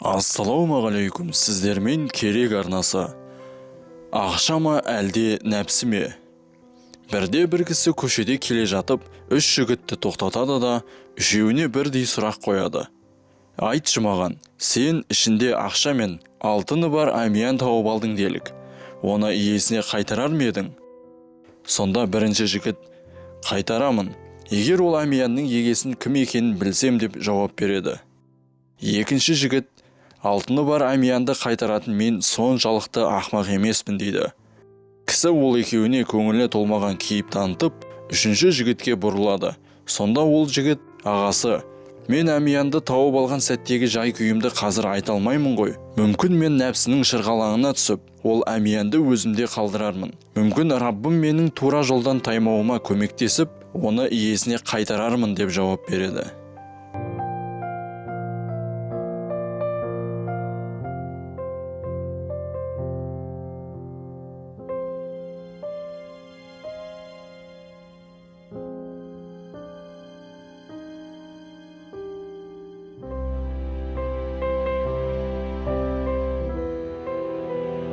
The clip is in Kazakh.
Ассалаумағалейкум, сіздермен керек арнасы. Ақша ма әлде нәпсі ме? Бірде бір кісі көшеде келе жатып, үш жігітті тоқтатады да, үшеуіне бірдей сұрақ қояды. Айтшы маған, сен ішінде ақша мен алтыны бар әмиян тауып алдың делік. Оны иесіне қайтарар ма едің? Сонда бірінші жігіт, қайтарамын, егер ол әмиянның егесін кім екенін білсем деп жауап береді. Екінші жігіт, алтыны бар әмиянды қайтаратын мен соншалықты ақмақ емеспін дейді. Кісі ол екеуіне көңілі толмаған кейіп танытып, үшінші жігітке бұрылады. Сонда ол жігіт, ағасы, мен әмиянды тауып алған сәттегі жай күйімді қазір айта алмаймын ғой. Мүмкін мен нәпсінің шырғалаңына түсіп, ол әмиянды өзімде қалдырармын. Мүмкін Раббым менің тура жолдан таймауыма көмектесіп, оны иесіне қайтарармын деп жауап береді.